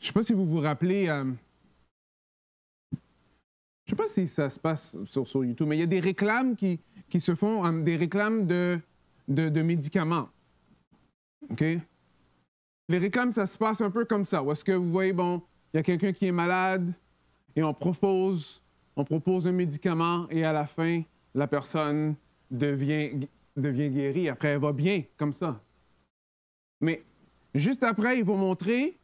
Je ne sais pas si vous vous rappelez, je ne sais pas si ça se passe sur YouTube, mais il y a des réclames qui se font, des réclames de médicaments. OK? Les réclames, ça se passe un peu comme ça. Où est-ce que vous voyez, bon, il y a quelqu'un qui est malade et on propose un médicament et à la fin, la personne devient guérie. Après, elle va bien, comme ça. Mais juste après, ils vont montrer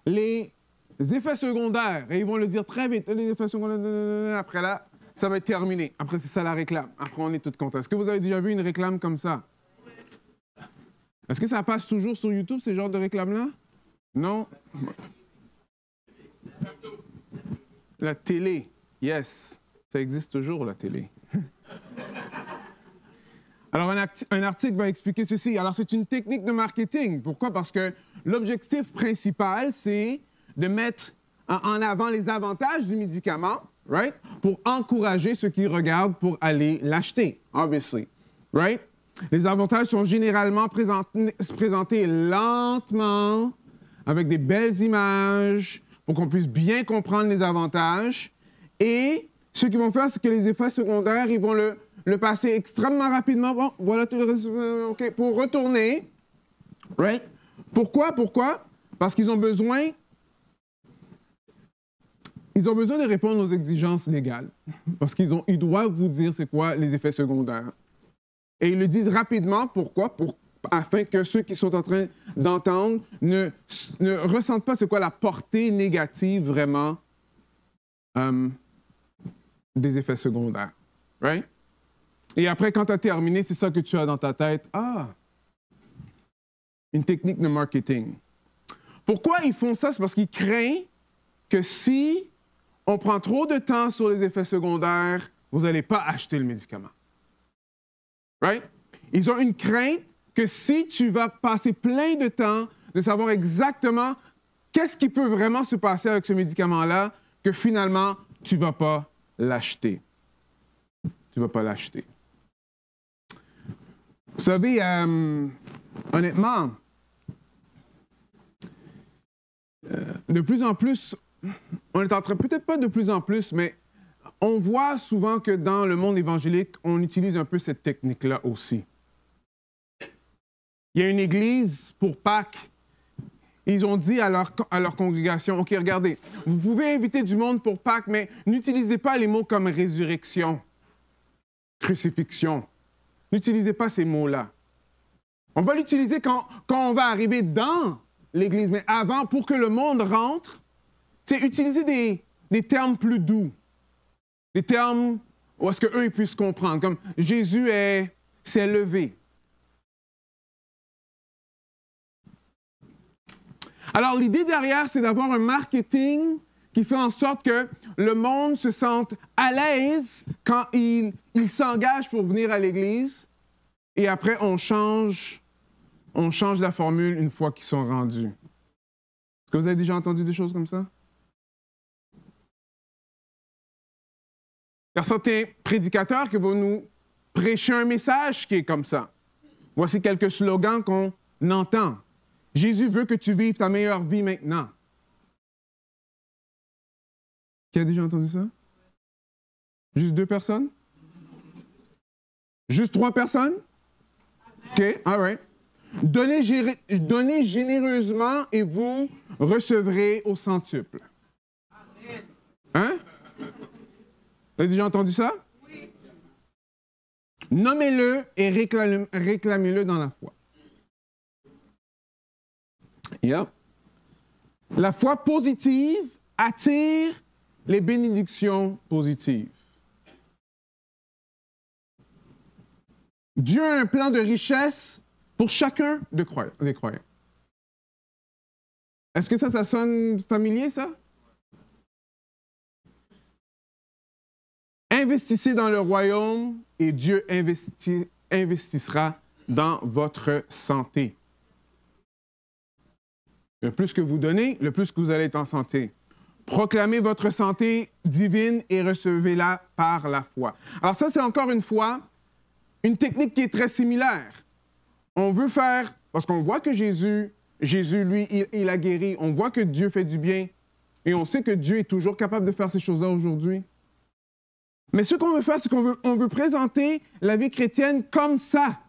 les effets secondaires. Et ils vont le dire très vite. Les effets secondaires, après là, ça va être terminé. Après, c'est ça la réclame. Après, on est tous contents. Est-ce que vous avez déjà vu une réclame comme ça? Est-ce que ça passe toujours sur YouTube, ce genre de réclame-là? Non? La télé. Yes. Ça existe toujours, la télé. Alors, un article va expliquer ceci. Alors, c'est une technique de marketing. Pourquoi? Parce que l'objectif principal, c'est de mettre en avant les avantages du médicament, right? Pour encourager ceux qui regardent pour aller l'acheter, obviously, right? Les avantages sont généralement présentés lentement, avec des belles images, pour qu'on puisse bien comprendre les avantages. Et ce qu'ils vont faire, c'est que les effets secondaires, ils vont le passer extrêmement rapidement. Bon, voilà tout le reste. OK, pour retourner. Right? Pourquoi? Parce qu'ils ont besoin de répondre aux exigences légales. Parce qu'ils doivent vous dire c'est quoi les effets secondaires. Et ils le disent rapidement. Pourquoi? Afin que ceux qui sont en train d'entendre ne ressentent pas c'est quoi la portée négative vraiment des effets secondaires. Right? Et après, quand tu as terminé, c'est ça que tu as dans ta tête. Ah! Une technique de marketing. Pourquoi ils font ça? C'est parce qu'ils craignent que si on prend trop de temps sur les effets secondaires, vous n'allez pas acheter le médicament. Right? Ils ont une crainte que si tu vas passer plein de temps de savoir exactement qu'est-ce qui peut vraiment se passer avec ce médicament-là, que finalement, tu ne vas pas l'acheter. Tu ne vas pas l'acheter. Vous savez, honnêtement, de plus en plus, on est en train, peut-être pas de plus en plus, mais on voit souvent que dans le monde évangélique, on utilise un peu cette technique-là aussi. Il y a une église pour Pâques. Ils ont dit à leur congrégation, OK, regardez, vous pouvez inviter du monde pour Pâques, mais n'utilisez pas les mots comme résurrection, crucifixion. N'utilisez pas ces mots-là. On va l'utiliser quand on va arriver dans l'Église, mais avant, pour que le monde rentre, c'est utiliser des termes plus doux. Des termes où est-ce qu'eux puissent comprendre, comme Jésus s'est levé. Alors, l'idée derrière, c'est d'avoir un marketing qui fait en sorte que le monde se sente à l'aise quand il s'engage pour venir à l'Église. Et après, on change la formule une fois qu'ils sont rendus. Est-ce que vous avez déjà entendu des choses comme ça? Il y a certains prédicateurs qui vont nous prêcher un message qui est comme ça. Voici quelques slogans qu'on entend. Jésus veut que tu vives ta meilleure vie maintenant. Qui a déjà entendu ça? Juste 2 personnes? Juste 3 personnes? OK, all right. Donnez généreusement et vous recevrez au centuple. Hein? Vous avez déjà entendu ça? Oui. Nommez-le et réclamez-le dans la foi. Yeah. La foi positive attire les bénédictions positives. Dieu a un plan de richesse pour chacun des croyants. Est-ce que ça sonne familier, ça? Investissez dans le royaume et Dieu investissera dans votre santé. Le plus que vous donnez, le plus que vous allez être en santé. Proclamez votre santé divine et recevez-la par la foi. Alors ça, c'est encore une fois une technique qui est très similaire. On veut faire, parce qu'on voit que Jésus Jésus, lui, il a guéri. On voit que Dieu fait du bien. Et on sait que Dieu est toujours capable de faire ces choses-là aujourd'hui. Mais ce qu'on veut faire, c'est qu'on veut présenter la vie chrétienne comme ça.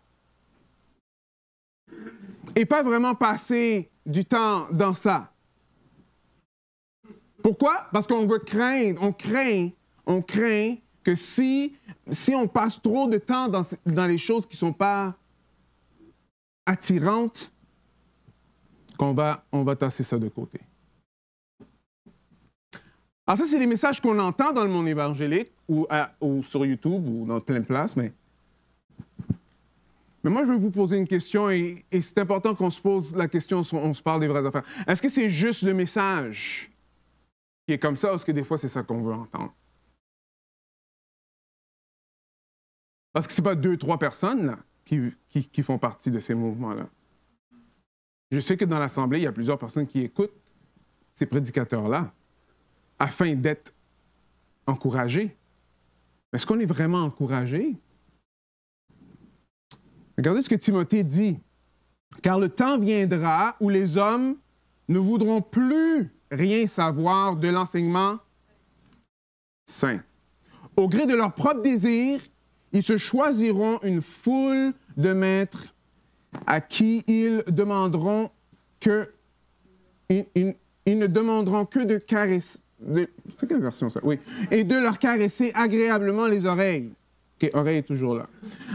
Et pas vraiment passer du temps dans ça. Pourquoi? Parce qu'on veut craindre, on craint que si on passe trop de temps dans les choses qui ne sont pas attirantes, on va tasser ça de côté. Alors ça, c'est les messages qu'on entend dans le monde évangélique ou sur YouTube ou dans plein de places, mais moi, je veux vous poser une question et c'est important qu'on se pose la question, on se parle des vraies affaires. Est-ce que c'est juste le message qui est comme ça ou est-ce que des fois, c'est ça qu'on veut entendre? Parce que ce n'est pas 2-3 personnes là, qui font partie de ces mouvements-là. Je sais que dans l'Assemblée, il y a plusieurs personnes qui écoutent ces prédicateurs-là afin d'être encouragés. Est-ce qu'on est vraiment encouragés? Regardez ce que Timothée dit. Car le temps viendra où les hommes ne voudront plus rien savoir de l'enseignement saint. Au gré de leurs propres désirs, ils se choisiront une foule de maîtres à qui ils ne demanderont que de caresser. C'est quelle version ça? Oui. Et de leur caresser agréablement les oreilles. OK, oreille est toujours là.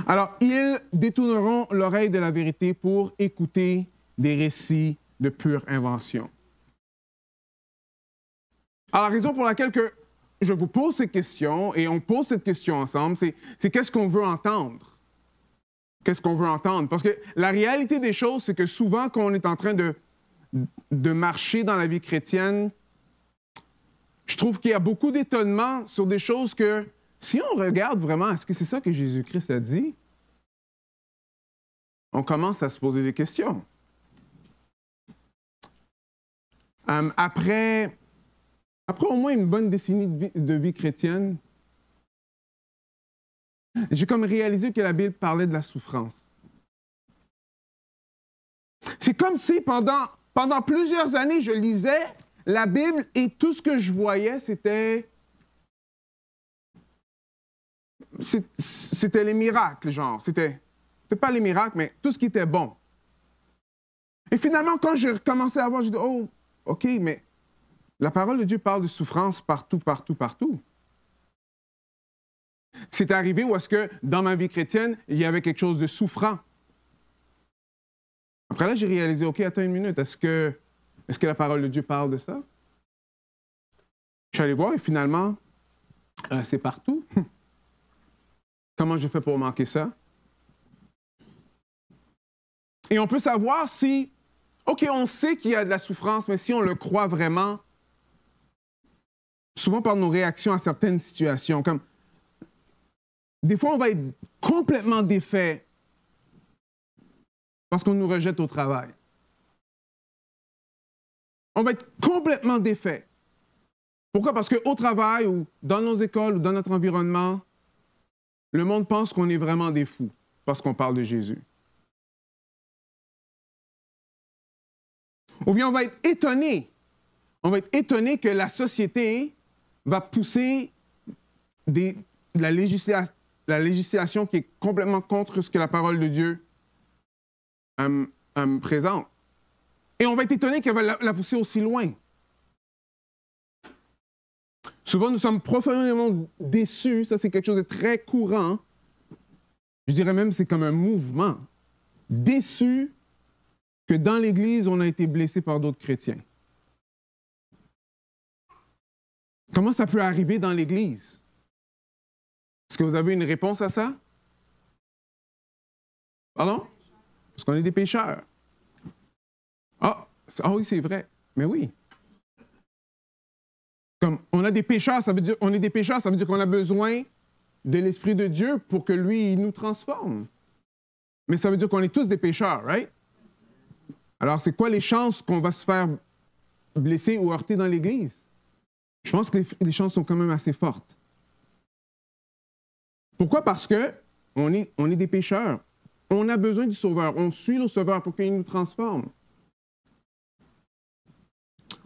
Alors, ils détourneront l'oreille de la vérité pour écouter des récits de pure invention. Alors, la raison pour laquelle que je vous pose ces questions, et on pose cette question ensemble, c'est qu'est-ce qu'on veut entendre? Qu'est-ce qu'on veut entendre? Parce que la réalité des choses, c'est que souvent, quand on est en train de marcher dans la vie chrétienne, je trouve qu'il y a beaucoup d'étonnement sur des choses que, si on regarde vraiment, est-ce que c'est ça que Jésus-Christ a dit? On commence à se poser des questions. Après au moins une bonne décennie de vie chrétienne, j'ai comme réalisé que la Bible parlait de la souffrance. C'est comme si pendant plusieurs années, je lisais la Bible et tout ce que je voyais, c'était les miracles, genre. C'était pas les miracles, mais tout ce qui était bon. Et finalement, quand j'ai recommencé à voir, j'ai dit, oh, OK, mais la parole de Dieu parle de souffrance partout, partout, partout. C'est arrivé où est-ce que, dans ma vie chrétienne, il y avait quelque chose de souffrant. Après là, j'ai réalisé, OK, attends une minute, est-ce que la parole de Dieu parle de ça? Je suis allé voir et finalement, c'est partout. Comment je fais pour manquer ça? Et on peut savoir si, OK, on sait qu'il y a de la souffrance, mais si on le croit vraiment, souvent par nos réactions à certaines situations, comme des fois, on va être complètement défait parce qu'on nous rejette au travail. On va être complètement défait. Pourquoi? Parce qu'au travail ou dans nos écoles ou dans notre environnement, le monde pense qu'on est vraiment des fous parce qu'on parle de Jésus. Ou bien on va être étonné. On va être étonné que la société va pousser la législation qui est complètement contre ce que la parole de Dieu présente. Et on va être étonné qu'elle va la pousser aussi loin. Souvent, nous sommes profondément déçus. Ça, c'est quelque chose de très courant. Je dirais même que c'est comme un mouvement. Déçus que dans l'Église, on a été blessé par d'autres chrétiens. Comment ça peut arriver dans l'Église? Est-ce que vous avez une réponse à ça? Pardon? Parce qu'on est des pécheurs. Ah oui, c'est vrai. Mais oui. Comme on a des pécheurs, ça veut dire on est des pécheurs, ça veut dire qu'on a besoin de l'Esprit de Dieu pour que lui, il nous transforme. Mais ça veut dire qu'on est tous des pécheurs, right? Alors, c'est quoi les chances qu'on va se faire blesser ou heurter dans l'Église? Je pense que les chances sont quand même assez fortes. Pourquoi? Parce que on est des pécheurs. On a besoin du Sauveur. On suit le Sauveur pour qu'il nous transforme.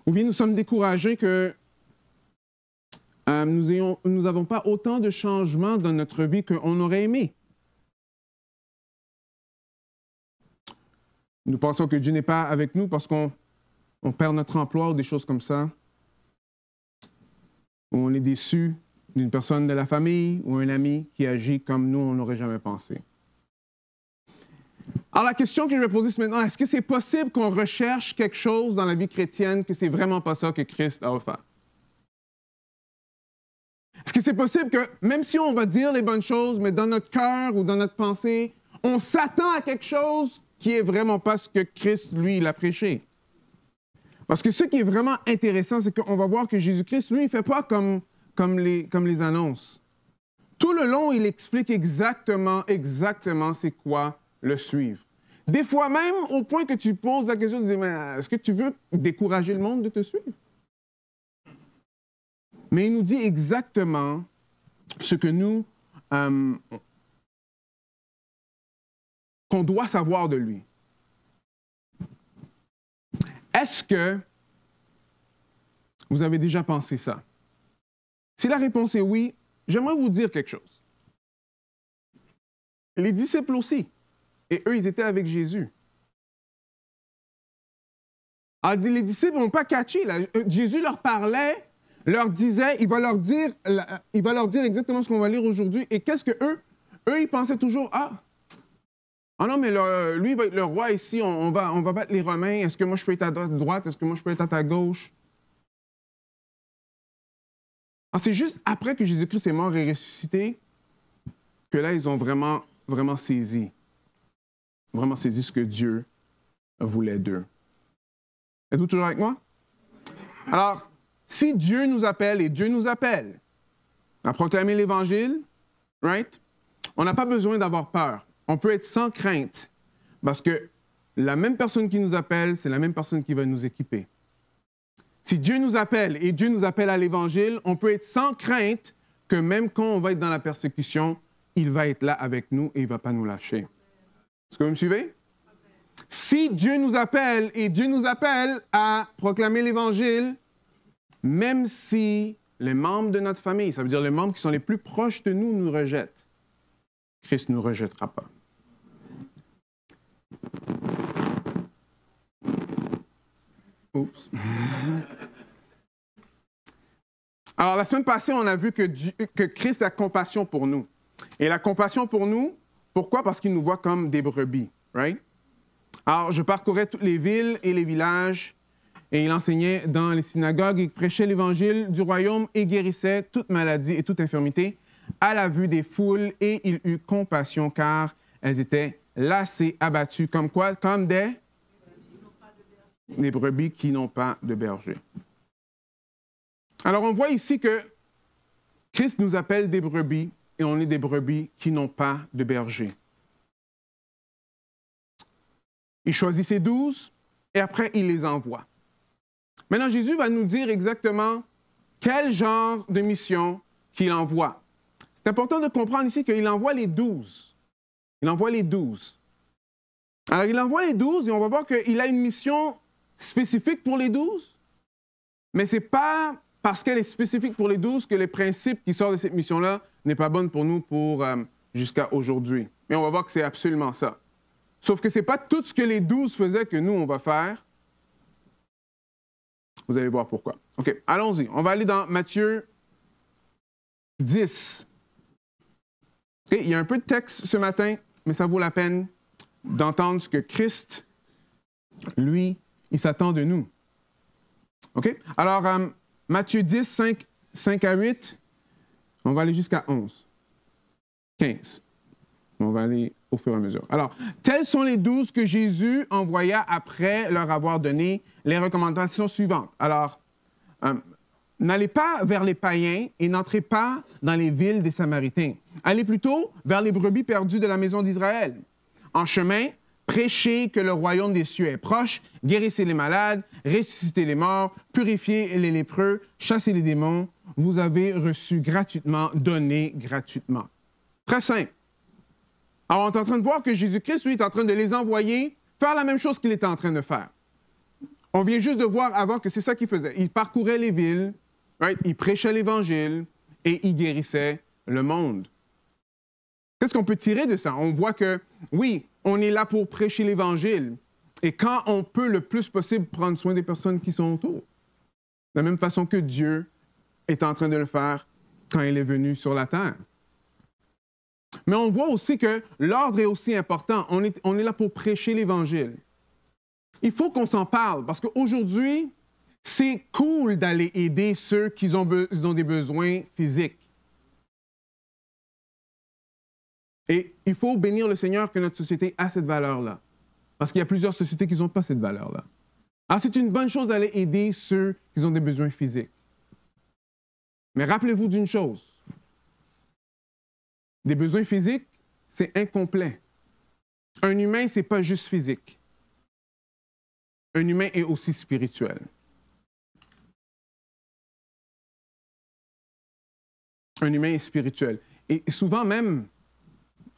Ou bien nous sommes découragés que nous n'avons pas autant de changements dans notre vie qu'on aurait aimé. Nous pensons que Dieu n'est pas avec nous parce qu'on perd notre emploi ou des choses comme ça. Ou on est déçu d'une personne de la famille ou un ami qui agit comme nous, on n'aurait jamais pensé. Alors la question que je vais poser ce maintenant, est-ce que c'est possible qu'on recherche quelque chose dans la vie chrétienne que c'est vraiment pas ça que Christ a offert? Est-ce que c'est possible que, même si on va dire les bonnes choses, mais dans notre cœur ou dans notre pensée, on s'attend à quelque chose qui est vraiment pas ce que Christ, lui, il a prêché? Parce que ce qui est vraiment intéressant, c'est qu'on va voir que Jésus-Christ, lui, il ne fait pas comme les annonces. Tout le long, il explique exactement c'est quoi le suivre. Des fois même, au point que tu poses la question, tu dis, mais est-ce que tu veux décourager le monde de te suivre? Mais il nous dit exactement ce que nous, qu'on doit savoir de lui. Est-ce que vous avez déjà pensé ça? Si la réponse est oui, j'aimerais vous dire quelque chose. Les disciples aussi. Et eux, ils étaient avec Jésus. Alors, les disciples n'ont pas catché. Là. Jésus leur parlait, leur disait, il va leur dire exactement ce qu'on va lire aujourd'hui. Et qu'est-ce que eux, ils pensaient toujours, ah non, mais lui, il va être le roi ici, on va battre les Romains. Est-ce que moi, je peux être à ta droite? Est-ce que moi, je peux être à ta gauche? Alors, c'est juste après que Jésus-Christ est mort et ressuscité que là, ils ont vraiment saisi ce que Dieu voulait d'eux. Êtes-vous toujours avec moi? Alors, si Dieu nous appelle, et Dieu nous appelle à proclamer l'Évangile, right? On n'a pas besoin d'avoir peur. On peut être sans crainte parce que la même personne qui nous appelle, c'est la même personne qui va nous équiper. Si Dieu nous appelle et Dieu nous appelle à l'Évangile, on peut être sans crainte que même quand on va être dans la persécution, il va être là avec nous et il ne va pas nous lâcher. Est-ce que vous me suivez? Si Dieu nous appelle et Dieu nous appelle à proclamer l'Évangile, même si les membres de notre famille, ça veut dire les membres qui sont les plus proches de nous, nous rejettent, Christ ne nous rejettera pas. Oups. Alors, la semaine passée, on a vu que Christ a compassion pour nous. Et la compassion pour nous, pourquoi? Parce qu'il nous voit comme des brebis, right? Alors, je parcourais toutes les villes et les villages, et il enseignait dans les synagogues, il prêchait l'évangile du royaume et guérissait toute maladie et toute infirmité à la vue des foules, et il eut compassion, car elles étaient lassées, abattues, comme quoi? Comme des brebis qui n'ont pas de berger. Alors, on voit ici que Christ nous appelle des brebis, et on est des brebis qui n'ont pas de berger. Il choisit ses 12, et après, il les envoie. Maintenant, Jésus va nous dire exactement quel genre de mission qu'il envoie. C'est important de comprendre ici qu'il envoie les 12. Il envoie les 12. Alors, il envoie les 12, et on va voir qu'il a une mission spécifique pour les 12, mais ce n'est pas parce qu'elle est spécifique pour les 12 que les principes qui sortent de cette mission-là n'est pas bonne pour nous jusqu'à aujourd'hui. Mais on va voir que c'est absolument ça. Sauf que ce n'est pas tout ce que les 12 faisaient que nous, on va faire. Vous allez voir pourquoi. OK, allons-y. On va aller dans Matthieu 10. Okay, il y a un peu de texte ce matin, mais ça vaut la peine d'entendre ce que Christ, lui, il s'attend de nous. OK? Alors, Matthieu 10, 5 à 8, on va aller jusqu'à 11. 15. On va aller au fur et à mesure. Alors, tels sont les 12 que Jésus envoya après leur avoir donné les recommandations suivantes. Alors, n'allez pas vers les païens et n'entrez pas dans les villes des Samaritains. Allez plutôt vers les brebis perdues de la maison d'Israël. En chemin, prêchez que le royaume des cieux est proche, guérissez les malades, ressuscitez les morts, purifiez les lépreux, chassez les démons. Vous avez reçu gratuitement, donné gratuitement. Très simple. Alors, on est en train de voir que Jésus-Christ, lui, est en train de les envoyer faire la même chose qu'il était en train de faire. On vient juste de voir avant que c'est ça qu'il faisait. Il parcourait les villes, right? Il prêchait l'Évangile et il guérissait le monde. Qu'est-ce qu'on peut tirer de ça? On voit que, oui, on est là pour prêcher l'Évangile. Et quand on peut le plus possible prendre soin des personnes qui sont autour. De la même façon que Dieu est en train de le faire quand il est venu sur la terre. Mais on voit aussi que l'ordre est aussi important. On est là pour prêcher l'Évangile. Il faut qu'on s'en parle parce qu'aujourd'hui, c'est cool d'aller aider ceux qui ont des besoins physiques. Et il faut bénir le Seigneur que notre société a cette valeur-là. Parce qu'il y a plusieurs sociétés qui n'ont pas cette valeur-là. Alors, c'est une bonne chose d'aller aider ceux qui ont des besoins physiques. Mais rappelez-vous d'une chose. Des besoins physiques, c'est incomplet. Un humain, ce n'est pas juste physique. Un humain est aussi spirituel. Un humain est spirituel. Et souvent même,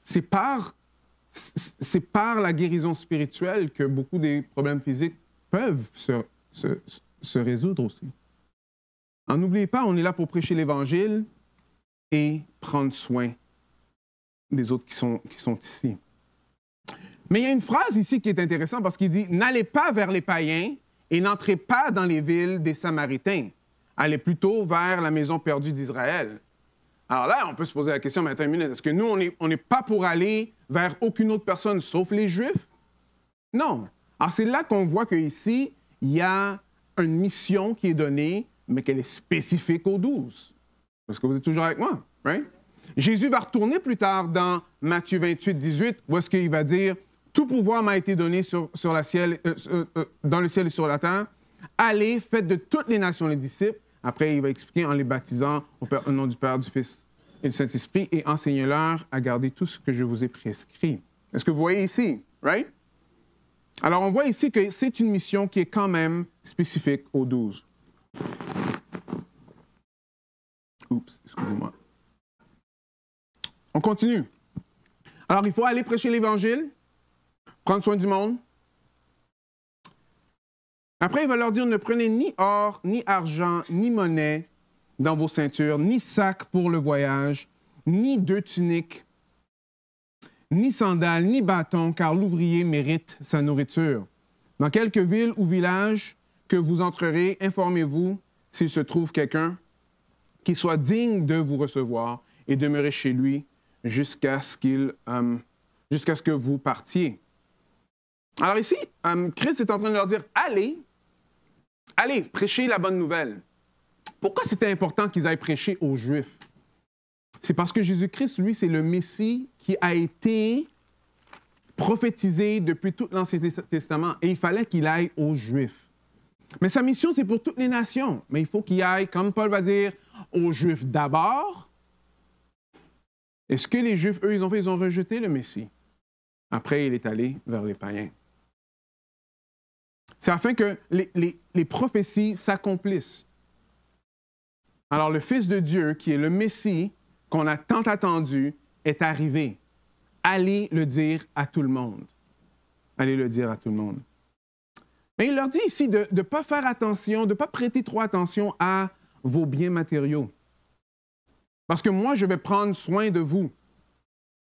c'est par la guérison spirituelle que beaucoup des problèmes physiques peuvent se résoudre aussi. N'oubliez pas, on est là pour prêcher l'Évangile et prendre soin des autres qui sont ici. Mais il y a une phrase ici qui est intéressante parce qu'il dit « N'allez pas vers les païens et n'entrez pas dans les villes des Samaritains. Allez plutôt vers la maison perdue d'Israël. » Alors là, on peut se poser la question, mais attends une minute, est-ce que nous, on n'est pas pour aller vers aucune autre personne sauf les Juifs? Non. Alors c'est là qu'on voit qu'ici, il y a une mission qui est donnée, mais qu'elle est spécifique aux 12. Est-ce que vous êtes toujours avec moi? Right? Jésus va retourner plus tard dans Matthieu 28, 18, où est-ce qu'il va dire « Tout pouvoir m'a été donné dans le ciel et sur la terre. Allez, faites de toutes les nations les disciples. » Après, il va expliquer en les baptisant au nom du Père, du Fils et du Saint-Esprit et enseignez-leur à garder tout ce que je vous ai prescrit. Est-ce que vous voyez ici? Right? Alors, on voit ici que c'est une mission qui est quand même spécifique aux 12. Oups, excusez-moi. On continue. Alors, il faut aller prêcher l'Évangile, prendre soin du monde. Après, il va leur dire, ne prenez ni or, ni argent, ni monnaie dans vos ceintures, ni sac pour le voyage, ni 2 tuniques, ni sandales, ni bâtons, car l'ouvrier mérite sa nourriture. Dans quelque ville ou village que vous entrerez, informez-vous s'il se trouve quelqu'un qui soit digne de vous recevoir et demeurez chez lui jusqu'à ce que vous partiez. Alors ici, Christ est en train de leur dire, allez, prêchez la bonne nouvelle. Pourquoi c'était important qu'ils aillent prêcher aux Juifs? C'est parce que Jésus-Christ, lui, c'est le Messie qui a été prophétisé depuis tout l'Ancien Testament et il fallait qu'il aille aux Juifs. Mais sa mission, c'est pour toutes les nations. Mais il faut qu'il aille, comme Paul va dire, aux Juifs d'abord. Et ce que les Juifs, eux, ils ont fait, ils ont rejeté le Messie. Après, il est allé vers les païens. C'est afin que les prophéties s'accomplissent. Alors, le Fils de Dieu, qui est le Messie, qu'on a tant attendu, est arrivé. Allez le dire à tout le monde. Allez le dire à tout le monde. Mais il leur dit ici de ne pas faire attention, de ne pas prêter trop attention à vos biens matériaux. Parce que moi, je vais prendre soin de vous.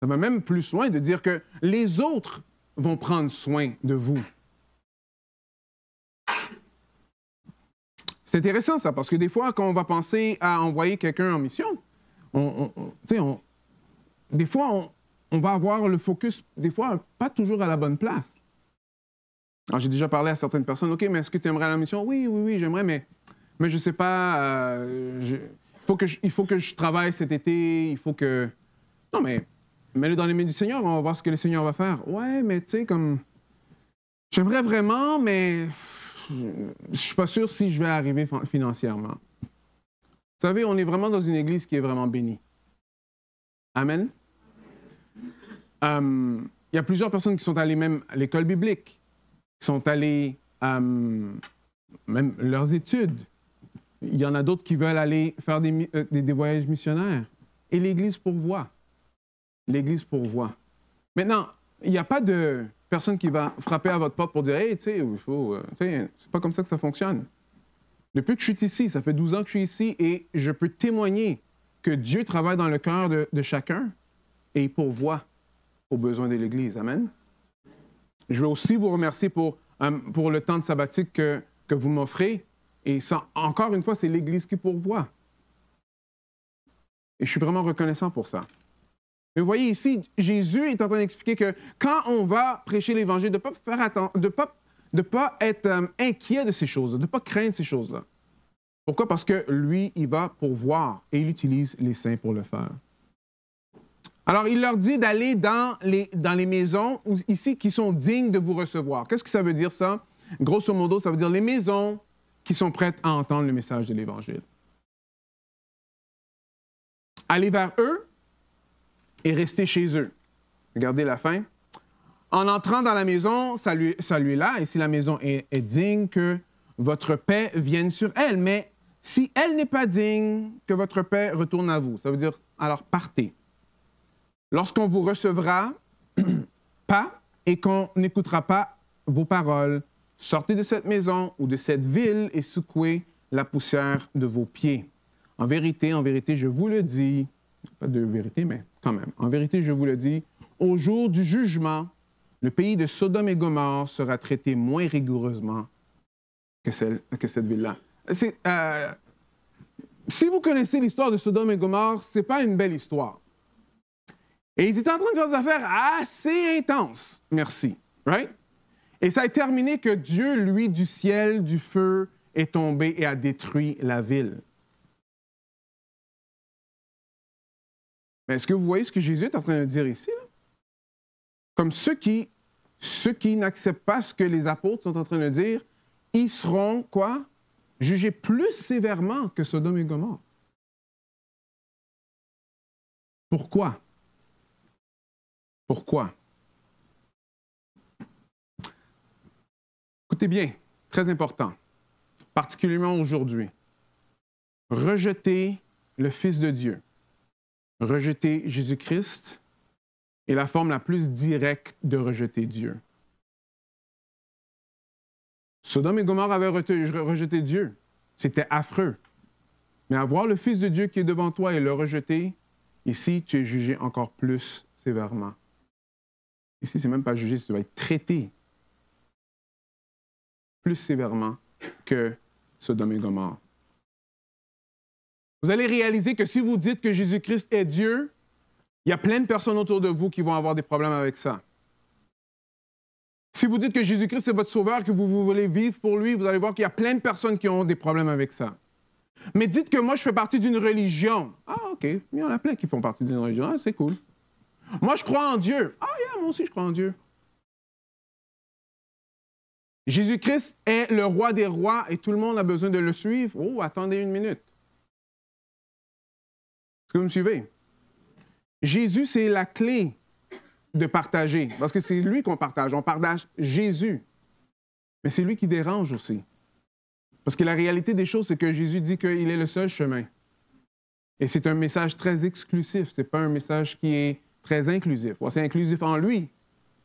Ça va même plus loin de dire que les autres vont prendre soin de vous. C'est intéressant ça, parce que des fois, quand on va penser à envoyer quelqu'un en mission, des fois, on va avoir le focus, des fois, pas toujours à la bonne place. Alors, j'ai déjà parlé à certaines personnes, « OK, mais est-ce que tu aimerais la mission? » Oui, j'aimerais, mais je ne sais pas, il faut que je travaille cet été, il faut que... Non, mais mets-le dans les mains du Seigneur, on va voir ce que le Seigneur va faire. Ouais, mais tu sais, comme... J'aimerais vraiment, mais je ne suis pas sûr si je vais arriver financièrement. Vous savez, on est vraiment dans une église qui est vraiment bénie. Amen. Il y a plusieurs personnes qui sont allées même à l'école biblique, qui sont allées même leurs études. Il y en a d'autres qui veulent aller faire des voyages missionnaires. Et l'Église pourvoit. L'Église pourvoit. Maintenant, il n'y a pas de personne qui va frapper à votre porte pour dire « Hey, tu sais, il faut... c'est pas comme ça que ça fonctionne. » Depuis que je suis ici, ça fait 12 ans que je suis ici, et je peux témoigner que Dieu travaille dans le cœur de chacun et il pourvoit aux besoins de l'Église. Amen. Je veux aussi vous remercier pour le temps de sabbatique que vous m'offrez. Et ça, encore une fois, c'est l'Église qui pourvoit. Et je suis vraiment reconnaissant pour ça. Mais vous voyez ici, Jésus est en train d'expliquer que quand on va prêcher l'Évangile, de ne pas être inquiet de ces choses, de ne pas craindre ces choses-là. Pourquoi? Parce que lui, il va pourvoir et il utilise les saints pour le faire. Alors, il leur dit d'aller dans les maisons ici qui sont dignes de vous recevoir. Qu'est-ce que ça veut dire, ça? Grosso modo, ça veut dire les maisons qui sont prêtes à entendre le message de l'Évangile. Allez vers eux et restez chez eux. Regardez la fin. En entrant dans la maison, saluez-la, et si la maison est digne, que votre paix vienne sur elle. Mais si elle n'est pas digne, que votre paix retourne à vous. Ça veut dire, alors partez. Lorsqu'on vous recevra pas et qu'on n'écoutera pas vos paroles, sortez de cette maison ou de cette ville et secouez la poussière de vos pieds. En vérité, je vous le dis, pas de vérité, mais quand même, en vérité, je vous le dis, au jour du jugement, le pays de Sodome et Gomorrhe sera traité moins rigoureusement que cette ville-là. Si vous connaissez l'histoire de Sodome et Gomorrhe, ce n'est pas une belle histoire. Et ils étaient en train de faire des affaires assez intenses, merci, right? Et ça a terminé que Dieu, lui, du ciel, du feu, est tombé et a détruit la ville. Mais est-ce que vous voyez ce que Jésus est en train de dire ici, là? Comme ceux qui n'acceptent pas ce que les apôtres sont en train de dire, ils seront, quoi? Jugés plus sévèrement que Sodome et Gomorrhe. Pourquoi? Pourquoi? Écoutez bien, très important, particulièrement aujourd'hui. Rejeter le Fils de Dieu, rejeter Jésus-Christ est la forme la plus directe de rejeter Dieu. Sodome et Gomorrhe avaient rejeté Dieu. C'était affreux. Mais avoir le Fils de Dieu qui est devant toi et le rejeter, ici, tu es jugé encore plus sévèrement. Ici, ce n'est même pas jugé, tu vas être traité plus sévèrement que Sodome et Gomorrhe. Vous allez réaliser que si vous dites que Jésus-Christ est Dieu, il y a plein de personnes autour de vous qui vont avoir des problèmes avec ça. Si vous dites que Jésus-Christ est votre sauveur, que vous voulez vivre pour lui, vous allez voir qu'il y a plein de personnes qui ont des problèmes avec ça. Mais dites que moi, je fais partie d'une religion. Ah, OK. Il y en a plein qui font partie d'une religion. Ah, c'est cool. Moi, je crois en Dieu. Ah, yeah, moi aussi, je crois en Dieu. Jésus-Christ est le roi des rois et tout le monde a besoin de le suivre. Oh, attendez une minute. Est-ce que vous me suivez? Jésus, c'est la clé de partager, parce que c'est lui qu'on partage. On partage Jésus. Mais c'est lui qui dérange aussi. Parce que la réalité des choses, c'est que Jésus dit qu'il est le seul chemin. Et c'est un message très exclusif. Ce n'est pas un message qui est très inclusif. Bon, c'est inclusif en lui,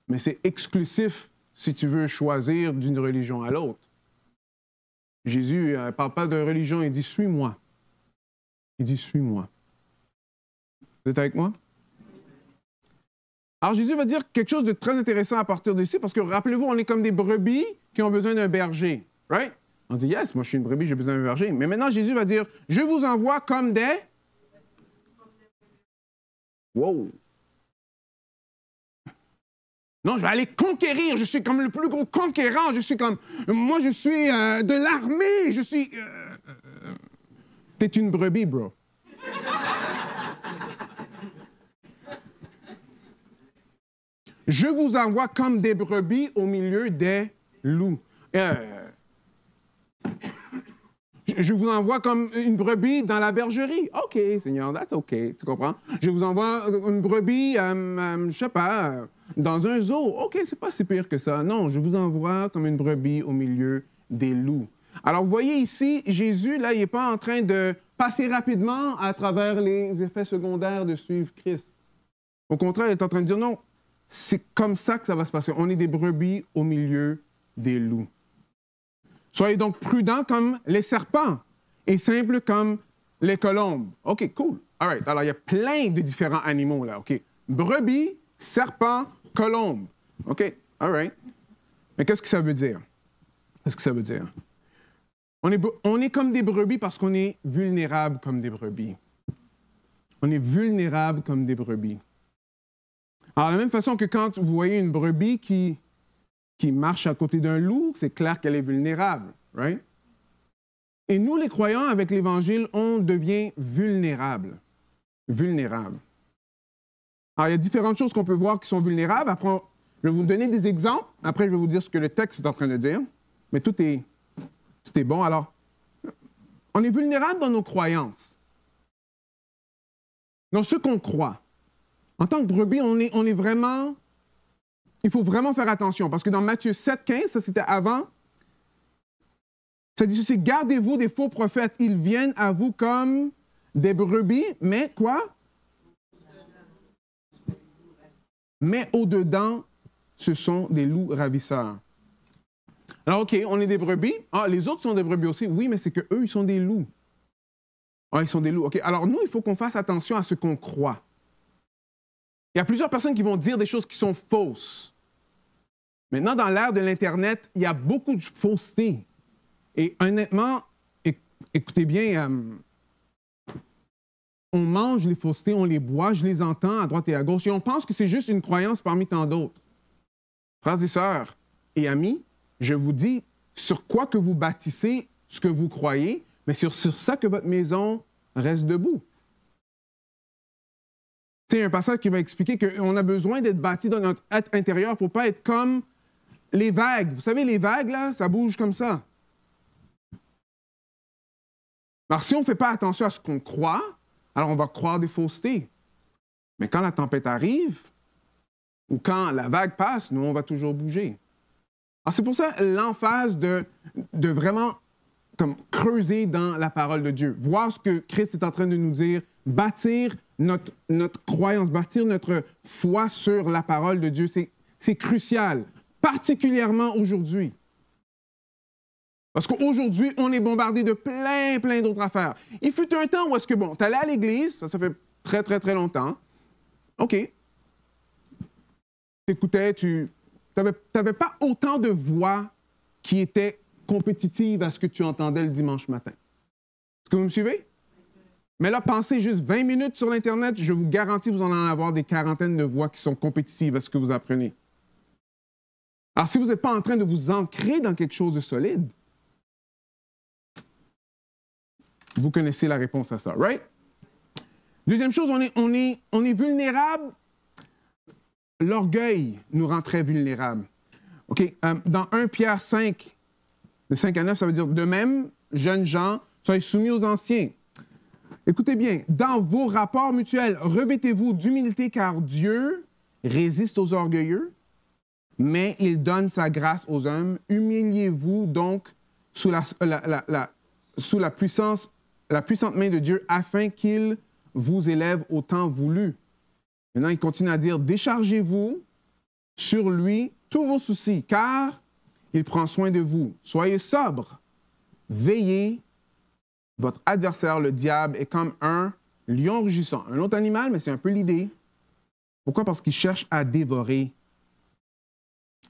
mais c'est exclusif si tu veux choisir d'une religion à l'autre. Jésus ne parle pas de religion, il dit « suis-moi ». Il dit « suis-moi ». Vous êtes avec moi? Alors Jésus va dire quelque chose de très intéressant à partir d'ici, parce que rappelez-vous, on est comme des brebis qui ont besoin d'un berger. Right? On dit « Yes, moi je suis une brebis, j'ai besoin d'un berger ». Mais maintenant, Jésus va dire « Je vous envoie comme des... » Wow! Non, je vais aller conquérir. Je suis comme le plus gros conquérant. Je suis comme... Moi, je suis de l'armée. Je suis... T'es une brebis, bro. Je vous envoie comme des brebis au milieu des loups. Je vous envoie comme une brebis dans la bergerie. OK, Seigneur, that's OK. Tu comprends? Je vous envoie une brebis, je sais pas, dans un zoo. OK, c'est pas si pire que ça. Non, je vous envoie comme une brebis au milieu des loups. Alors, vous voyez ici, Jésus, là, il n'est pas en train de passer rapidement à travers les effets secondaires de suivre Christ. Au contraire, il est en train de dire non, c'est comme ça que ça va se passer. On est des brebis au milieu des loups. Soyez donc prudents comme les serpents et simples comme les colombes. OK, cool. All right. Alors, il y a plein de différents animaux là. OK. Brebis, serpents, colombes. OK. All right. Mais qu'est-ce que ça veut dire? Qu'est-ce que ça veut dire? On est comme des brebis parce qu'on est vulnérable comme des brebis. On est vulnérable comme des brebis. Alors, de la même façon que quand vous voyez une brebis qui marche à côté d'un loup, c'est clair qu'elle est vulnérable, right? Et nous, les croyants, avec l'Évangile, on devient vulnérable. Vulnérable. Alors, il y a différentes choses qu'on peut voir qui sont vulnérables. Après, je vais vous donner des exemples. Après, je vais vous dire ce que le texte est en train de dire. Mais tout est bon. Alors, on est vulnérable dans nos croyances. Dans ce qu'on croit. En tant que brebis, on est vraiment... Il faut vraiment faire attention. Parce que dans Matthieu 7, 15, ça c'était avant, ça dit ceci, « Gardez-vous des faux prophètes. Ils viennent à vous comme des brebis, mais quoi? Mais au-dedans, ce sont des loups ravisseurs. » Alors, OK, on est des brebis. Ah, les autres sont des brebis aussi. Oui, mais c'est qu'eux, ils sont des loups. Ah, ils sont des loups. OK, alors nous, il faut qu'on fasse attention à ce qu'on croit. Il y a plusieurs personnes qui vont dire des choses qui sont fausses. Maintenant, dans l'ère de l'Internet, il y a beaucoup de fausseté. Et honnêtement, écoutez bien, on mange les faussetés, on les boit, je les entends à droite et à gauche, et on pense que c'est juste une croyance parmi tant d'autres. Frères et sœurs et amis, je vous dis, sur quoi que vous bâtissez ce que vous croyez, mais sur ça que votre maison reste debout. C'est un passage qui va expliquer qu'on a besoin d'être bâti dans notre être intérieur pour ne pas être comme les vagues. Vous savez, les vagues, là, ça bouge comme ça. Alors, si on ne fait pas attention à ce qu'on croit, alors on va croire des faussetés. Mais quand la tempête arrive, ou quand la vague passe, nous, on va toujours bouger. Alors, c'est pour ça l'emphase de vraiment comme creuser dans la parole de Dieu, voir ce que Christ est en train de nous dire, bâtir notre croyance, bâtir notre foi sur la parole de Dieu. C'est crucial, particulièrement aujourd'hui. Parce qu'aujourd'hui, on est bombardé de plein d'autres affaires. Il fut un temps où est-ce que, bon, tu allais à l'église, ça fait très longtemps. OK. T'écoutais, tu n'avais pas autant de voix qui étaient compétitives à ce que tu entendais le dimanche matin. Est-ce que vous me suivez? Mais là, pensez juste 20 minutes sur l'Internet, je vous garantis, vous en avoir des quarantaines de voix qui sont compétitives à ce que vous apprenez. Alors, si vous n'êtes pas en train de vous ancrer dans quelque chose de solide, vous connaissez la réponse à ça, right? Deuxième chose, on est vulnérable. L'orgueil nous rend très vulnérables. OK? Dans 1 Pierre 5, de 5 à 9, ça veut dire « De même, jeunes gens, soyez soumis aux anciens. » Écoutez bien, dans vos rapports mutuels, revêtez-vous d'humilité car Dieu résiste aux orgueilleux, mais il donne sa grâce aux hommes. Humiliez-vous donc sous la puissante main de Dieu afin qu'il vous élève au temps voulu. Maintenant, il continue à dire, déchargez-vous sur lui tous vos soucis, car il prend soin de vous. Soyez sobres, veillez. Votre adversaire, le diable, est comme un lion rugissant. Un autre animal, mais c'est un peu l'idée. Pourquoi? Parce qu'il cherche à dévorer.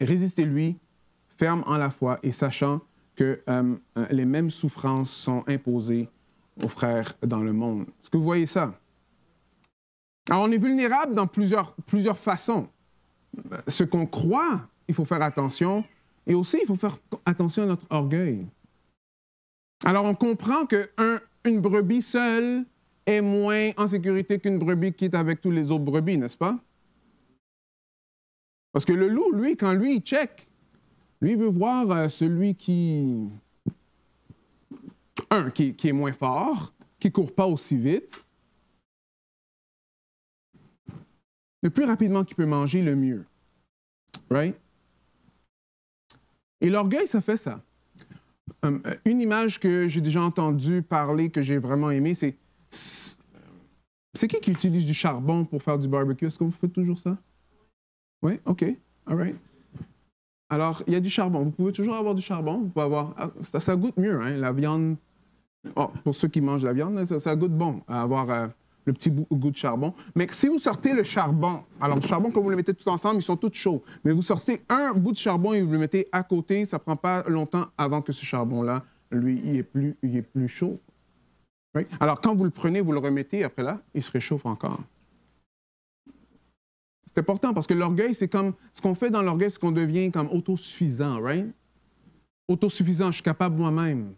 Résistez-lui, ferme en la foi et sachant que les mêmes souffrances sont imposées aux frères dans le monde. Est-ce que vous voyez ça? Alors, on est vulnérable dans plusieurs façons. Ce qu'on croit, il faut faire attention. Et aussi, il faut faire attention à notre orgueil. Alors, on comprend qu'une brebis seule est moins en sécurité qu'une brebis qui est avec tous les autres brebis, n'est-ce pas? Parce que le loup, lui, quand lui, il check, lui, il veut voir celui qui est moins fort, qui ne court pas aussi vite. Le plus rapidement qu'il peut manger, le mieux. Right? Et l'orgueil, ça fait ça. Une image que j'ai déjà entendu parler, que j'ai vraiment aimée, c'est qui utilise du charbon pour faire du barbecue? Est-ce que vous faites toujours ça? Oui, OK. All right. Alors, il y a du charbon. Vous pouvez toujours avoir du charbon. Vous pouvez avoir... ça goûte mieux, hein, la viande. Oh, pour ceux qui mangent la viande, ça goûte bon à avoir le petit goût de charbon. Mais si vous sortez le charbon, alors le charbon, quand vous le mettez tout ensemble, ils sont tous chauds. Mais vous sortez un bout de charbon et vous le mettez à côté, ça ne prend pas longtemps avant que ce charbon-là, lui, il est plus chaud. Right? Alors, quand vous le prenez, vous le remettez, après là, il se réchauffe encore. C'est important parce que l'orgueil, c'est comme... Ce qu'on fait dans l'orgueil, c'est qu'on devient comme autosuffisant, right? Autosuffisant, je suis capable moi-même.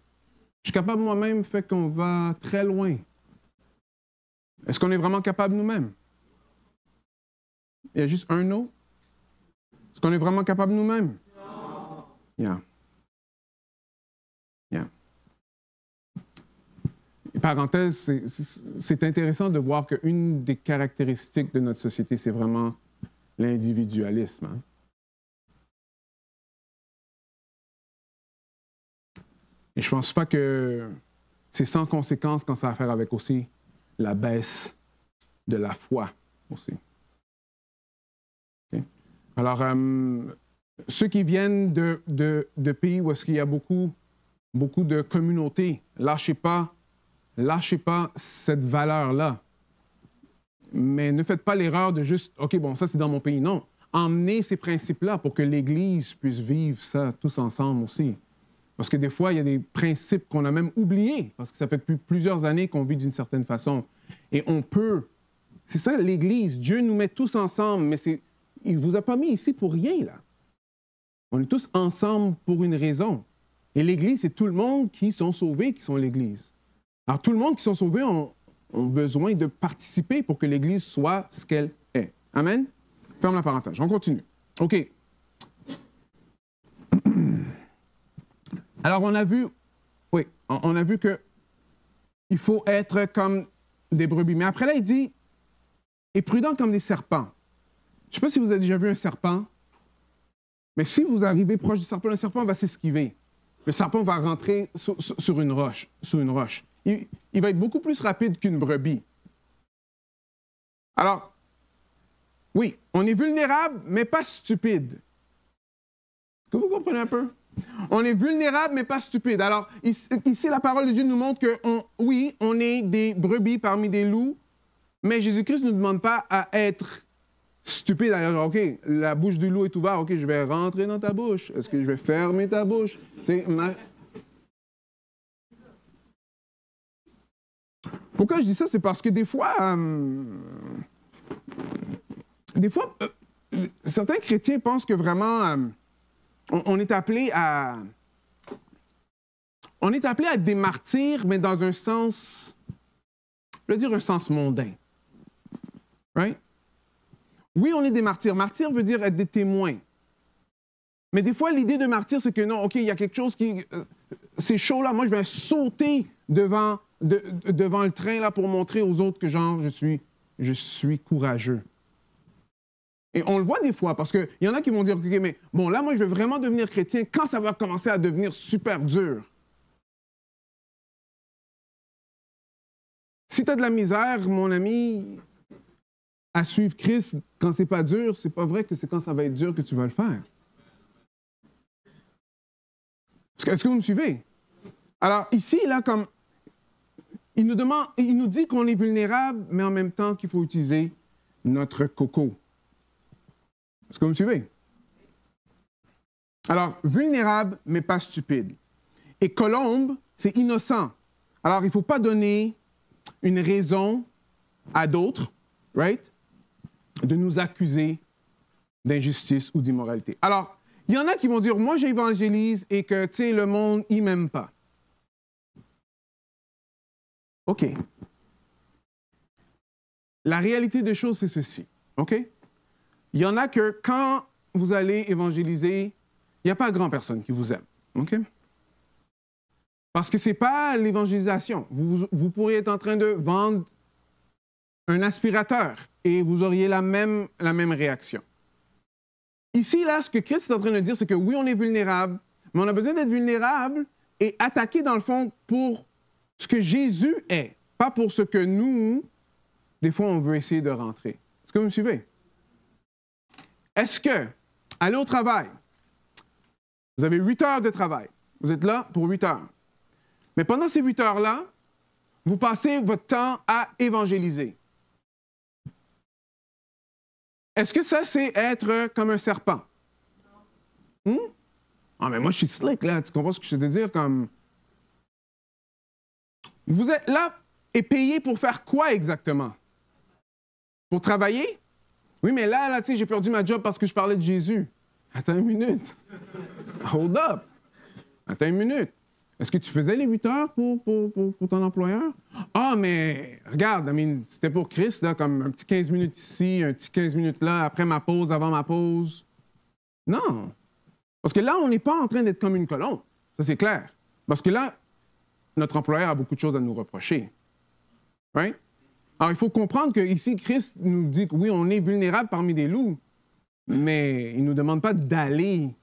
Je suis capable moi-même fait qu'on va très loin. Est-ce qu'on est vraiment capable nous-mêmes? Il y a juste un non? Est-ce qu'on est vraiment capable nous-mêmes? Non. Yeah. Yeah. Parenthèse, c'est intéressant de voir qu'une des caractéristiques de notre société, c'est vraiment l'individualisme. Hein? Et je ne pense pas que c'est sans conséquence quand ça a à faire avec aussi la baisse de la foi aussi. Okay? Alors, ceux qui viennent de pays où est-ce qu'il y a beaucoup de communautés, lâchez pas cette valeur-là. Mais ne faites pas l'erreur de juste, OK, bon, ça c'est dans mon pays. Non, emmenez ces principes-là pour que l'Église puisse vivre ça tous ensemble aussi. Parce que des fois, il y a des principes qu'on a même oubliés, parce que ça fait depuis plusieurs années qu'on vit d'une certaine façon. Et on peut... C'est ça, l'Église. Dieu nous met tous ensemble, mais il ne vous a pas mis ici pour rien, là. On est tous ensemble pour une raison. Et l'Église, c'est tout le monde qui sont sauvés qui sont l'Église. Alors, tout le monde qui sont sauvés ont besoin de participer pour que l'Église soit ce qu'elle est. Amen? Ferme la parenthèse. On continue. OK. Alors, on a vu qu'il faut être comme des brebis. Mais après, là, il dit, et prudent comme des serpents. Je ne sais pas si vous avez déjà vu un serpent, mais si vous arrivez proche du serpent, le serpent va s'esquiver. Le serpent va rentrer sur une roche, sous une roche. Il va être beaucoup plus rapide qu'une brebis. Alors, oui, on est vulnérable, mais pas stupide. Est-ce que vous comprenez un peu? On est vulnérable, mais pas stupide. Alors, ici, la parole de Dieu nous montre que, oui, on est des brebis parmi des loups, mais Jésus-Christ ne nous demande pas à être stupide. Alors, OK, la bouche du loup est ouverte. OK, je vais rentrer dans ta bouche. Est-ce que je vais fermer ta bouche? Pourquoi je dis ça? C'est parce que des fois, certains chrétiens pensent que vraiment... on est appelé à être des martyrs, mais dans un sens, je veux dire un sens mondain. Right? Oui, on est des martyrs. Martyr veut dire être des témoins. Mais des fois, l'idée de martyr, c'est que non, OK, il y a quelque chose qui... c'est chaud là, moi je vais sauter devant le train là pour montrer aux autres que genre, je suis courageux. Et on le voit des fois, parce qu'il y en a qui vont dire, OK, mais bon, là, moi, je vais vraiment devenir chrétien quand ça va commencer à devenir super dur. Si tu as de la misère, mon ami, à suivre Christ quand c'est pas dur, c'est pas vrai que c'est quand ça va être dur que tu vas le faire. Est-ce que vous me suivez? Alors, ici, là, comme il nous dit qu'on est vulnérable, mais en même temps qu'il faut utiliser notre coco. Est-ce que vous me suivez? Alors, vulnérable, mais pas stupide. Et colombe, c'est innocent. Alors, il ne faut pas donner une raison à d'autres, right, de nous accuser d'injustice ou d'immoralité. Alors, il y en a qui vont dire, moi, j'évangélise et que, tu sais, le monde, il ne m'aime pas. OK. La réalité des choses, c'est ceci. OK? Il y en a que quand vous allez évangéliser, il n'y a pas grand personne qui vous aime. OK? Parce que ce n'est pas l'évangélisation. Vous pourriez être en train de vendre un aspirateur et vous auriez la même réaction. Ici, là, ce que Christ est en train de dire, c'est que oui, on est vulnérable, mais on a besoin d'être vulnérable et attaqué, dans le fond, pour ce que Jésus est, pas pour ce que nous, des fois, on veut essayer de rentrer. Est-ce que vous me suivez? est-ce que, aller au travail, vous avez 8 heures de travail, vous êtes là pour 8 heures, mais pendant ces 8 heures-là, vous passez votre temps à évangéliser. Est-ce que ça, c'est être comme un serpent? Ah, mais moi, je suis slick, là. Tu comprends ce que je veux te dire? Comme... Vous êtes là et payé pour faire quoi exactement? Pour travailler? Oui, mais là, tu sais, j'ai perdu ma job parce que je parlais de Jésus. Attends une minute. Hold up. Attends une minute. Est-ce que tu faisais les 8 heures pour ton employeur? Ah, mais regarde, c'était pour Christ, là, comme un petit 15 minutes ici, un petit 15 minutes là, après ma pause, avant ma pause. Non. Parce que là, on n'est pas en train d'être comme une colombe. Ça, c'est clair. Parce que là, notre employeur a beaucoup de choses à nous reprocher. Right? Alors, il faut comprendre qu'ici, Christ nous dit que oui, on est vulnérable parmi des loups, mais il ne nous demande pas d'aller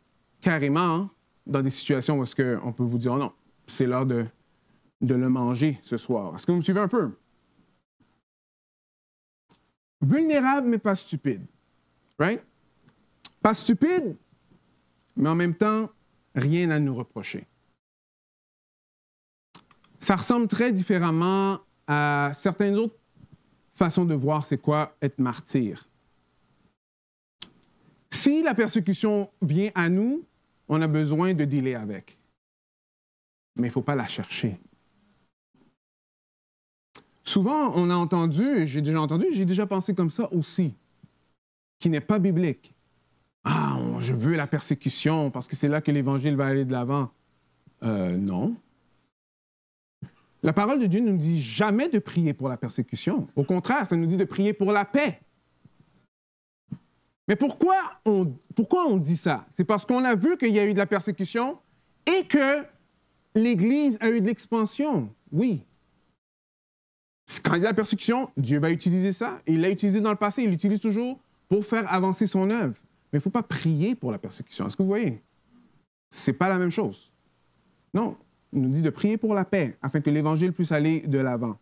carrément dans des situations où est-ce qu'on peut vous dire, oh non, c'est l'heure de le manger ce soir. Est-ce que vous me suivez un peu? Vulnérable, mais pas stupide. Right? Pas stupide, mais en même temps, rien à nous reprocher. Ça ressemble très différemment à certaines autres façons de voir c'est quoi être martyr. Si la persécution vient à nous, on a besoin de dealer avec. Mais il ne faut pas la chercher. Souvent, on a entendu, j'ai déjà pensé comme ça aussi, qui n'est pas biblique. Ah, je veux la persécution parce que c'est là que l'Évangile va aller de l'avant. Non. La parole de Dieu ne nous dit jamais de prier pour la persécution. Au contraire, ça nous dit de prier pour la paix. Mais pourquoi on dit ça? C'est parce qu'on a vu qu'il y a eu de la persécution et que l'Église a eu de l'expansion. Oui. Quand il y a de la persécution, Dieu va utiliser ça. Il l'a utilisé dans le passé, il l'utilise toujours pour faire avancer son œuvre. Mais il ne faut pas prier pour la persécution. Est-ce que vous voyez? Ce n'est pas la même chose. Non. Il nous dit de prier pour la paix, afin que l'Évangile puisse aller de l'avant.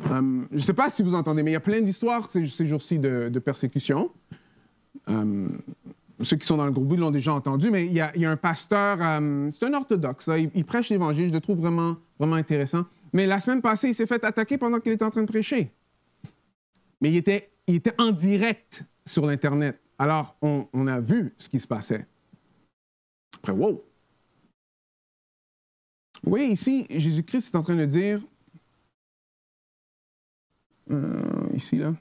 Je ne sais pas si vous entendez, mais il y a plein d'histoires ces jours-ci de persécution. Ceux qui sont dans le groupe, ils l'ont déjà entendu, mais il y a un pasteur, c'est un orthodoxe, il prêche l'Évangile, je le trouve vraiment, vraiment intéressant. Mais la semaine passée, il s'est fait attaquer pendant qu'il était en train de prêcher. Mais il était en direct sur l'Internet. Alors, on a vu ce qui se passait. Après, wow! Vous voyez ici, Jésus-Christ est en train de dire, ici, là,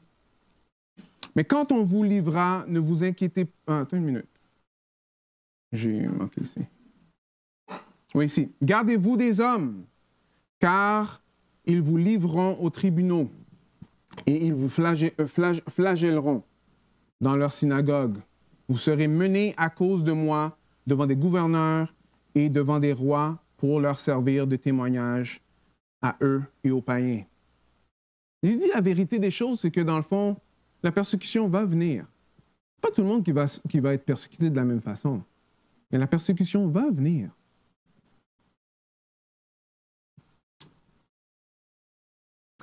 mais quand on vous livrera, ne vous inquiétez pas. Attends une minute. J'ai manqué ici. Oui, ici. Gardez-vous des hommes, car ils vous livreront aux tribunaux et ils vous flagelleront dans leur synagogue. Vous serez menés à cause de moi devant des gouverneurs et devant des rois pour leur servir de témoignage à eux et aux païens. Il dit la vérité des choses, c'est que dans le fond, la persécution va venir. Pas tout le monde qui va être persécuté de la même façon, mais la persécution va venir.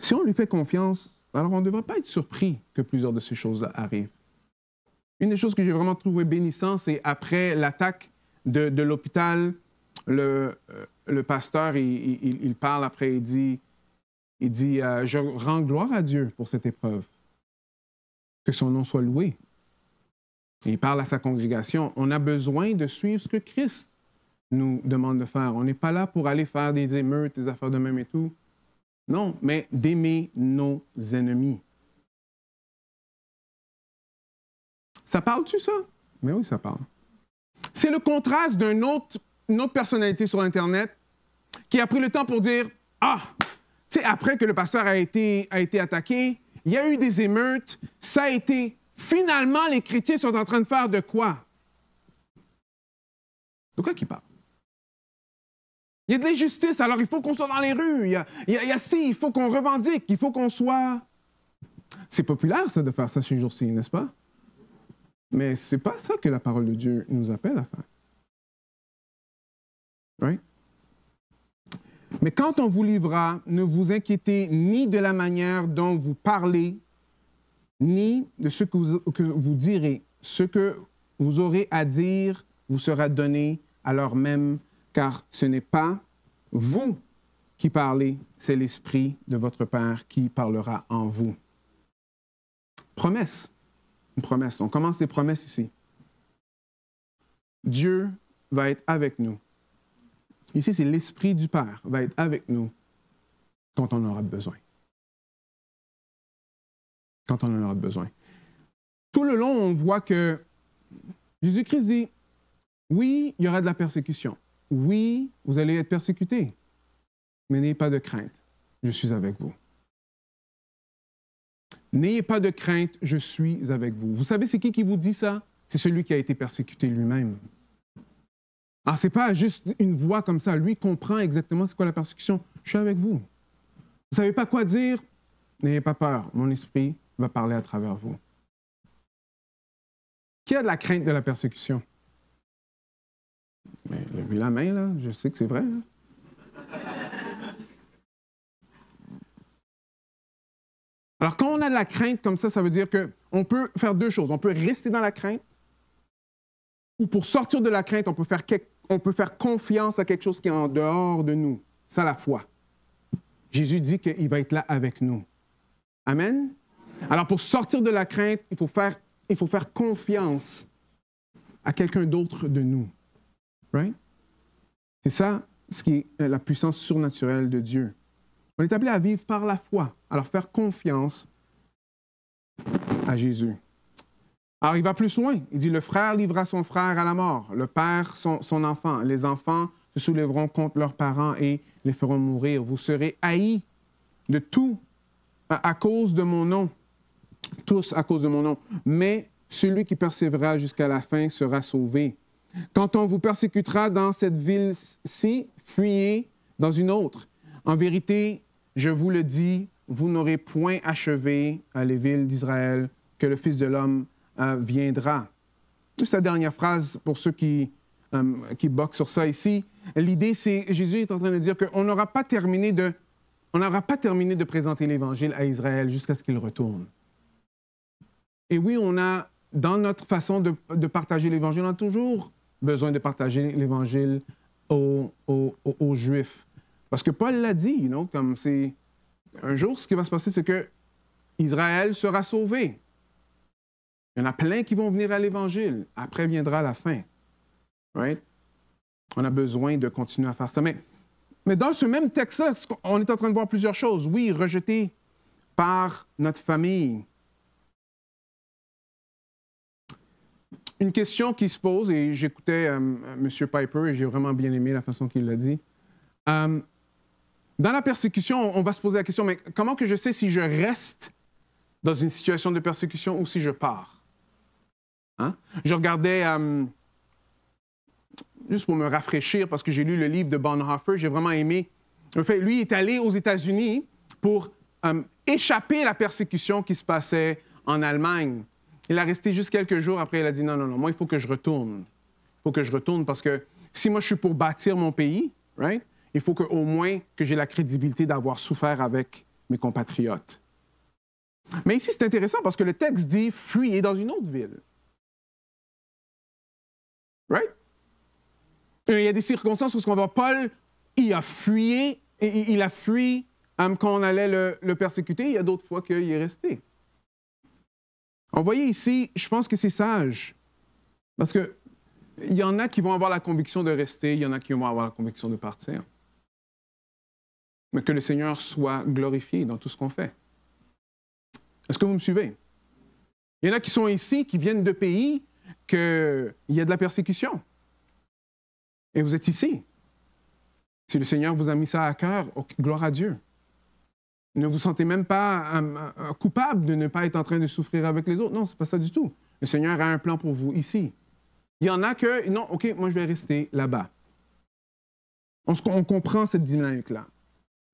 Si on lui fait confiance, alors on ne devrait pas être surpris que plusieurs de ces choses-là arrivent. Une des choses que j'ai vraiment trouvé bénissant, c'est après l'attaque de l'hôpital, le pasteur, il parle après, il dit je rends gloire à Dieu pour cette épreuve. Que son nom soit loué. Et il parle à sa congrégation. On a besoin de suivre ce que Christ nous demande de faire. On n'est pas là pour aller faire des émeutes, des affaires de même et tout. Non, mais d'aimer nos ennemis. Ça parle-tu, ça? Mais oui, ça parle. C'est le contraste d'une autre personnalité sur Internet qui a pris le temps pour dire « Ah, tu sais, après que le pasteur a été attaqué, il y a eu des émeutes, ça a été... Finalement, les chrétiens sont en train de faire de quoi? » De quoi qu'il parle? Il y a de l'injustice, alors il faut qu'on soit dans les rues. Il y a ci, il faut qu'on revendique, il faut qu'on soit... C'est populaire, ça, de faire ça ces jours-ci, n'est-ce pas? Mais ce n'est pas ça que la parole de Dieu nous appelle à faire. Right? Mais quand on vous livrera, ne vous inquiétez ni de la manière dont vous parlez, ni de ce que vous direz, ce que vous aurez à dire vous sera donné à l'heure même, car ce n'est pas vous qui parlez, c'est l'Esprit de votre Père qui parlera en vous. Promesse. Une promesse. On commence les promesses ici. Dieu va être avec nous. Ici, c'est l'Esprit du Père va être avec nous quand on aura besoin. Quand on en aura besoin. Tout le long, on voit que Jésus-Christ dit, oui, il y aura de la persécution. Oui, vous allez être persécutés. Mais n'ayez pas de crainte, je suis avec vous. N'ayez pas de crainte, je suis avec vous. Vous savez, c'est qui vous dit ça? C'est celui qui a été persécuté lui-même. Alors, ce n'est pas juste une voix comme ça. Lui comprend exactement c'est quoi la persécution. Je suis avec vous. Vous ne savez pas quoi dire? N'ayez pas peur. Mon esprit va parler à travers vous. Qui a de la crainte de la persécution? Mais levez la main, là. Je sais que c'est vrai. Hein? Alors, quand on a de la crainte comme ça veut dire qu'on peut faire deux choses. On peut rester dans la crainte, ou pour sortir de la crainte, on peut faire confiance à quelque chose qui est en dehors de nous. C'est la foi. Jésus dit qu'il va être là avec nous. Amen? Alors, pour sortir de la crainte, il faut faire confiance à quelqu'un d'autre de nous. Right? C'est ça, ce qui est la puissance surnaturelle de Dieu. On est appelé à vivre par la foi, alors faire confiance à Jésus. Alors, il va plus loin. Il dit, le frère livrera son frère à la mort, le père son enfant. Les enfants se soulèveront contre leurs parents et les feront mourir. Vous serez haïs de tout à cause de mon nom. Tous à cause de mon nom. Mais celui qui persévérera jusqu'à la fin sera sauvé. Quand on vous persécutera dans cette ville-ci, fuyez dans une autre. En vérité, je vous le dis, vous n'aurez point achevé les villes d'Israël que le Fils de l'homme viendra. Juste la dernière phrase pour ceux qui boxent sur ça ici. L'idée, c'est, Jésus est en train de dire qu'on n'aura pas terminé de présenter l'Évangile à Israël jusqu'à ce qu'il retourne. Et oui, on a, dans notre façon de partager l'Évangile, on a toujours besoin de partager l'Évangile aux Juifs. Parce que Paul l'a dit, comme c'est... Un jour, ce qui va se passer, c'est que Israël sera sauvé. Il y en a plein qui vont venir à l'Évangile. Après viendra la fin. Right? On a besoin de continuer à faire ça. Mais dans ce même texte-là, on est en train de voir plusieurs choses. Oui, rejeté par notre famille. Une question qui se pose, et j'écoutais M. Piper, et j'ai vraiment bien aimé la façon qu'il l'a dit. Dans la persécution, on va se poser la question, mais comment que je sais si je reste dans une situation de persécution ou si je pars? Hein? Je regardais, juste pour me rafraîchir, parce que j'ai lu le livre de Bonhoeffer, j'ai vraiment aimé. En fait, lui est allé aux États-Unis pour échapper à la persécution qui se passait en Allemagne. Il a resté juste quelques jours, après il a dit non, moi il faut que je retourne. Il faut que je retourne parce que si moi je suis pour bâtir mon pays, right? Il faut qu'au moins que j'ai la crédibilité d'avoir souffert avec mes compatriotes. Mais ici, c'est intéressant parce que le texte dit « fuyez dans une autre ville ». Right? Il y a des circonstances où Paul, il a fui quand on allait le persécuter. Il y a d'autres fois qu'il est resté. Vous voyez ici, je pense que c'est sage. Parce qu'il y en a qui vont avoir la conviction de rester, il y en a qui vont avoir la conviction de partir. Mais que le Seigneur soit glorifié dans tout ce qu'on fait. Est-ce que vous me suivez? Il y en a qui sont ici, qui viennent de pays qu'il y a de la persécution. Et vous êtes ici. Si le Seigneur vous a mis ça à cœur, gloire à Dieu. Ne vous sentez même pas coupable de ne pas être en train de souffrir avec les autres. Non, ce n'est pas ça du tout. Le Seigneur a un plan pour vous ici. Il y en a que, non, OK, moi je vais rester là-bas. On comprend cette dynamique-là.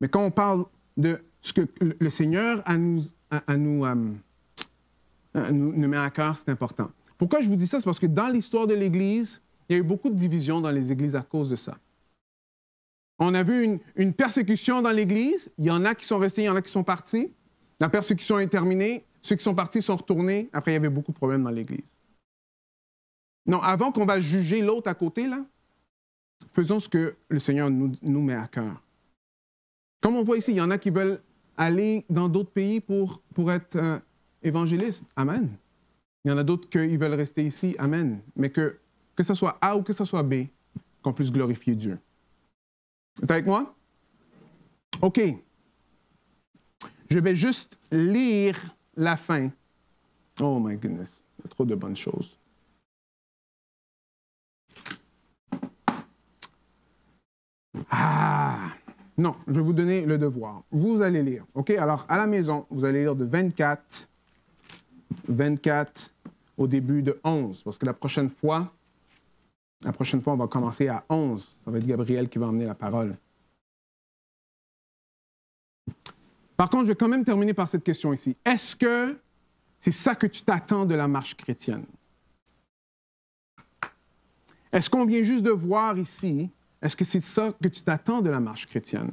Mais quand on parle de ce que le Seigneur nous met à cœur, c'est important. Pourquoi je vous dis ça? C'est parce que dans l'histoire de l'Église, il y a eu beaucoup de divisions dans les églises à cause de ça. On a vu une persécution dans l'Église. Il y en a qui sont restés, il y en a qui sont partis. La persécution est terminée. Ceux qui sont partis sont retournés. Après, il y avait beaucoup de problèmes dans l'Église. Non, avant qu'on va juger l'autre à côté, là, faisons ce que le Seigneur nous met à cœur. Comme on voit ici, il y en a qui veulent aller dans d'autres pays pour être évangélistes. Amen. Il y en a d'autres qui veulent rester ici. Amen. Mais que ce soit A ou que ce soit B, qu'on puisse glorifier Dieu. Vous êtes avec moi? OK. Je vais juste lire la fin. Oh my goodness. Il y a trop de bonnes choses. Ah! Non, je vais vous donner le devoir. Vous allez lire. OK? Alors, à la maison, vous allez lire de 24 au début de 11. Parce que la prochaine fois, on va commencer à 11. Ça va être Gabriel qui va emmener la parole. Par contre, je vais quand même terminer par cette question ici. Est-ce que c'est ça que tu t'attends de la marche chrétienne? Est-ce qu'on vient juste de voir ici, est-ce que c'est ça que tu t'attends de la marche chrétienne?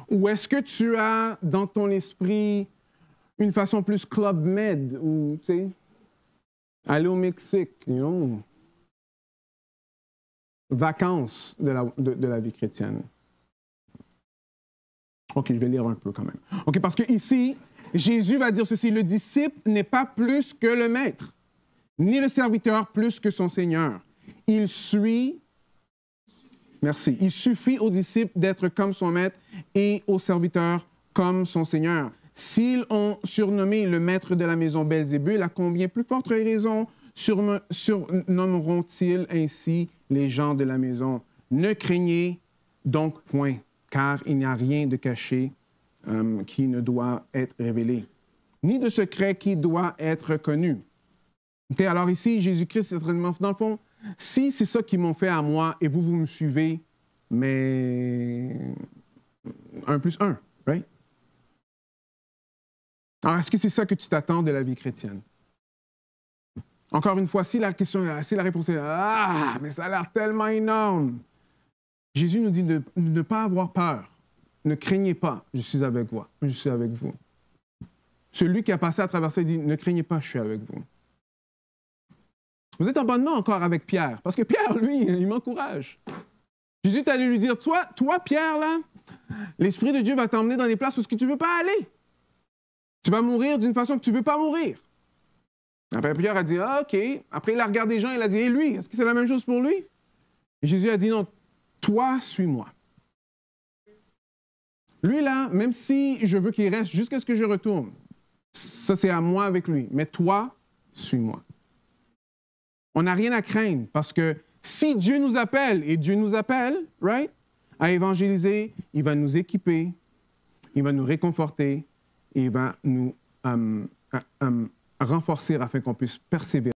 Ou est-ce que tu as dans ton esprit une façon plus Club Med, ou, tu sais, aller au Mexique, vacances de la vie chrétienne? OK, je vais lire un peu quand même. OK, parce que ici, Jésus va dire ceci, le disciple n'est pas plus que le maître, ni le serviteur plus que son Seigneur. Il suffit au disciple d'être comme son maître et au serviteur comme son Seigneur. S'ils ont surnommé le maître de la maison Belzébul, à combien plus forte raison surnommeront-ils ainsi les gens de la maison? Ne craignez donc point, car il n'y a rien de caché qui ne doit être révélé, ni de secret qui doit être connu. Okay, alors ici, Jésus-Christ, dans le fond, si c'est ça qu'ils m'ont fait à moi et vous me suivez, mais 1 plus 1, right? Alors, est-ce que c'est ça que tu t'attends de la vie chrétienne? Encore une fois, si la réponse est « Ah, mais ça a l'air tellement énorme », Jésus nous dit de ne pas avoir peur. Ne craignez pas, je suis avec vous. Je suis avec vous. Celui qui a passé à travers ça, il dit « Ne craignez pas, je suis avec vous ». Vous êtes en bonne main encore avec Pierre, parce que Pierre, lui, il m'encourage. Jésus est allé lui dire, toi, Pierre, là, l'Esprit de Dieu va t'emmener dans des places où tu ne veux pas aller. Tu vas mourir d'une façon que tu ne veux pas mourir. Après, Pierre a dit, ah, OK. Après, il a regardé les gens, il a dit, et lui, est-ce que c'est la même chose pour lui? Et Jésus a dit, non, toi, suis-moi. Lui, là, même si je veux qu'il reste jusqu'à ce que je retourne, ça, c'est à moi avec lui. Mais toi, suis-moi. On n'a rien à craindre parce que si Dieu nous appelle, et Dieu nous appelle, right, à évangéliser, il va nous équiper, il va nous réconforter, et il va nous renforcer afin qu'on puisse persévérer.